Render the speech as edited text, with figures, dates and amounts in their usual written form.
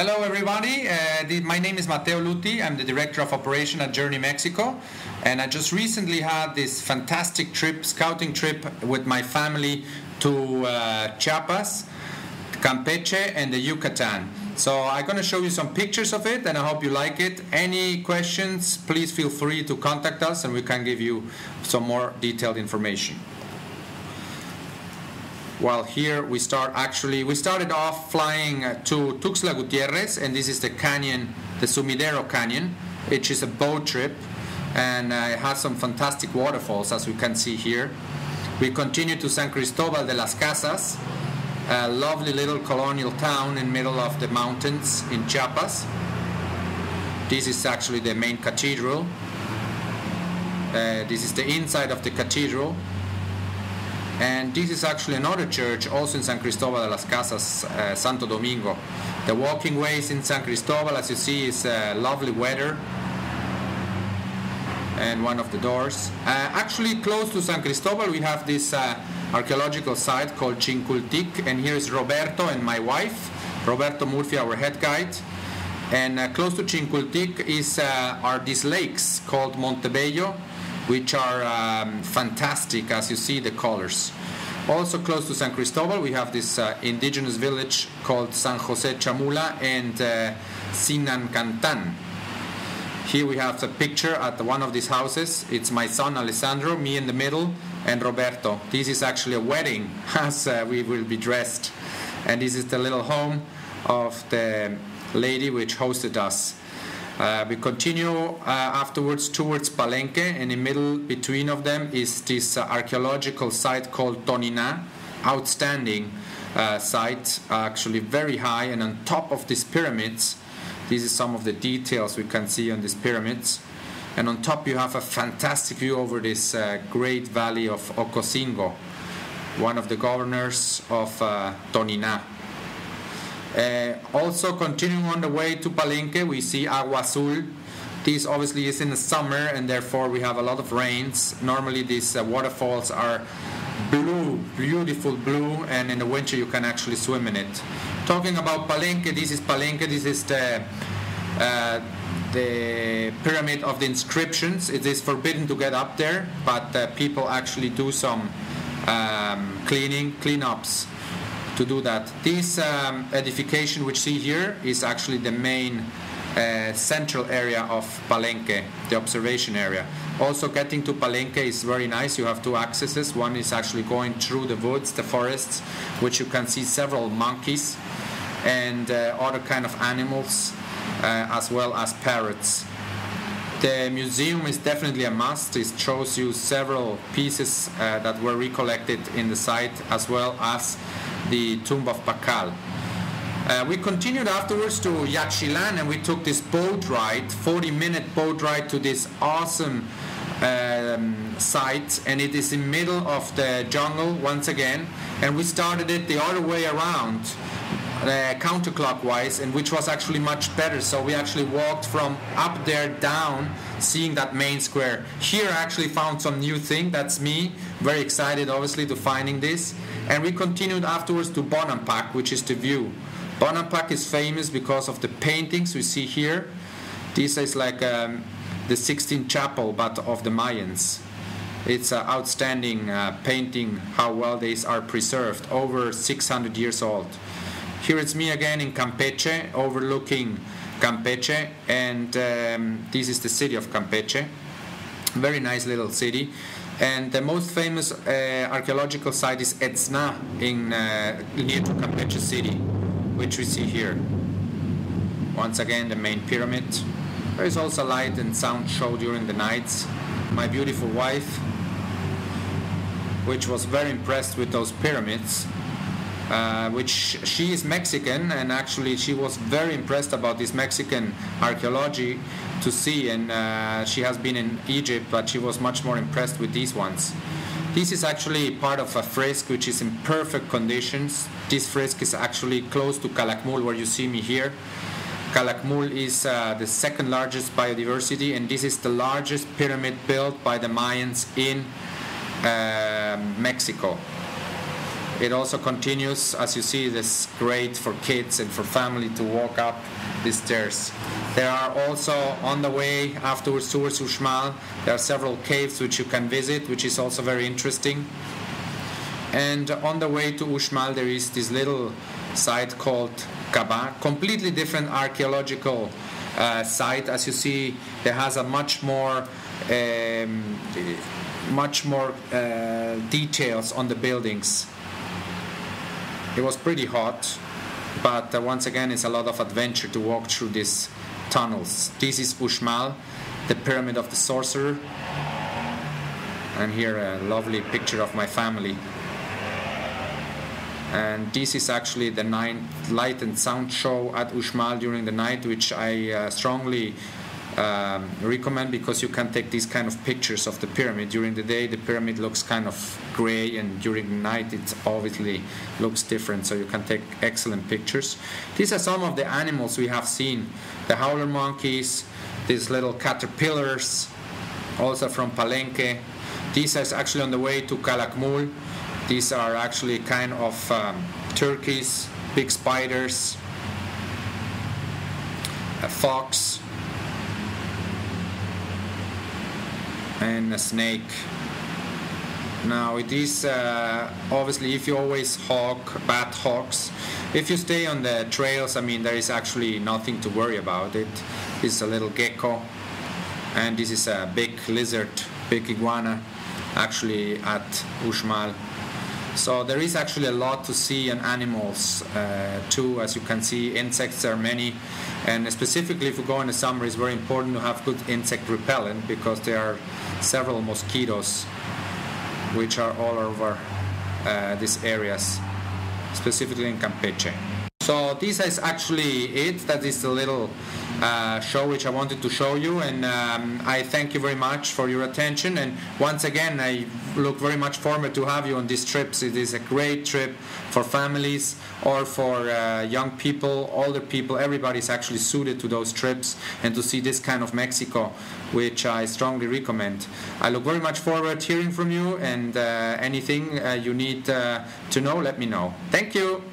Hello everybody, my name is Matteo Lutti. I'm the Director of Operation at Journey Mexico, and I just recently had this fantastic trip, scouting trip with my family to Chiapas, Campeche and the Yucatan. So I'm going to show you some pictures of it and I hope you like it. Any questions, please feel free to contact us and we can give you some more detailed information. Well, here we started off flying to Tuxtla Gutierrez, and this is the canyon, the Sumidero Canyon, which is a boat trip, and it has some fantastic waterfalls, as we can see here. We continue to San Cristobal de las Casas, a lovely little colonial town in the middle of the mountains in Chiapas. This is actually the main cathedral. This is the inside of the cathedral. And this is actually another church, also in San Cristobal de las Casas, Santo Domingo. The walking ways in San Cristobal, as you see, is lovely weather. And one of the doors. Actually, close to San Cristobal, we have this archaeological site called Chincultic. And here is Roberto and my wife, Roberto Murphy, our head guide. And close to Chincultic are these lakes called Montebello, which are fantastic, as you see the colors. Also close to San Cristobal, we have this indigenous village called San Jose Chamula and Sinancantan. Here we have a picture at one of these houses. It's my son Alessandro, me in the middle, and Roberto. This is actually a wedding, as we will be dressed. And this is the little home of the lady which hosted us. We continue afterwards towards Palenque, and in the middle between of them is this archaeological site called Tonina, outstanding site, actually very high, and on top of these pyramids, this is some of the details we can see on these pyramids, and on top you have a fantastic view over this great valley of Ocosingo, one of the governors of Tonina. Also continuing on the way to Palenque, we see Agua Azul. This obviously is in the summer and therefore we have a lot of rains. Normally these waterfalls are blue, beautiful blue, and in the winter you can actually swim in it. Talking about Palenque, this is Palenque. This is the pyramid of the inscriptions. It is forbidden to get up there, but people actually do some cleanups to do that. This edification which you see here is actually the main central area of Palenque, the observation area. Also getting to Palenque is very nice. You have two accesses. One is actually going through the woods, the forests, which you can see several monkeys and other kind of animals, as well as parrots. The museum is definitely a must. It shows you several pieces that were recollected in the site, as well as the tomb of Pacal. We continued afterwards to Yaxchilan, and we took this boat ride, 40-minute boat ride to this awesome site, and it is in the middle of the jungle once again, and we started it the other way around, counterclockwise, and which was actually much better. So we actually walked from up there down, seeing that main square. Here I actually found some new thing. That's me, very excited obviously to finding this. And we continued afterwards to Bonampak, which is the view. Bonampak is famous because of the paintings we see here. This is like the Sixtine Chapel, but of the Mayans. It's an outstanding painting, how well these are preserved, over 600 years old. Here it's me again in Campeche, overlooking Campeche, and this is the city of Campeche. Very nice little city. And the most famous archaeological site is Etzna near to Campeche city, which we see here. Once again, the main pyramid. There is also light and sound show during the nights. My beautiful wife, which was very impressed with those pyramids, which she is Mexican, and actually she was very impressed about this Mexican archaeology to see, and she has been in Egypt, but she was much more impressed with these ones. This is actually part of a frisk which is in perfect conditions. This frisk is actually close to Calakmul, where you see me here. Calakmul is the second largest biodiversity, and this is the largest pyramid built by the Mayans in Mexico. It also continues, as you see, this great for kids and for family to walk up these stairs. There are also, on the way afterwards towards Uxmal, there are several caves which you can visit, which is also very interesting. And on the way to Uxmal there is this little site called Caba, completely different archaeological site. As you see, there has a much more details on the buildings. It was pretty hot, but once again it's a lot of adventure to walk through these tunnels. This is Uxmal, the Pyramid of the Sorcerer, and here a lovely picture of my family. And this is actually the light and sound show at Uxmal during the night, which I strongly recommend, because you can take these kind of pictures of the pyramid. During the day the pyramid looks kind of gray, and during the night it obviously looks different, so you can take excellent pictures. These are some of the animals we have seen: the howler monkeys, these little caterpillars, also from Palenque. These are actually on the way to Calakmul. These are actually kind of turkeys, big spiders, a fox, and a snake. Now it is obviously, if you always bat hawks, if you stay on the trails, I mean, there is actually nothing to worry about. It is a little gecko, and this is a big lizard, big iguana, actually at Uxmal. So there is actually a lot to see, and animals too. As you can see, insects are many, and specifically if you go in the summer, it's very important to have good insect repellent, because there are several mosquitoes which are all over these areas, specifically in Campeche. So this is actually it. That is the little show which I wanted to show you, and I thank you very much for your attention. And once again, I look very much forward to have you on these trips. It is a great trip for families or for young people, older people. Everybody is actually suited to those trips, and to see this kind of Mexico, which I strongly recommend. I look very much forward to hearing from you, and anything you need to know, let me know. Thank you.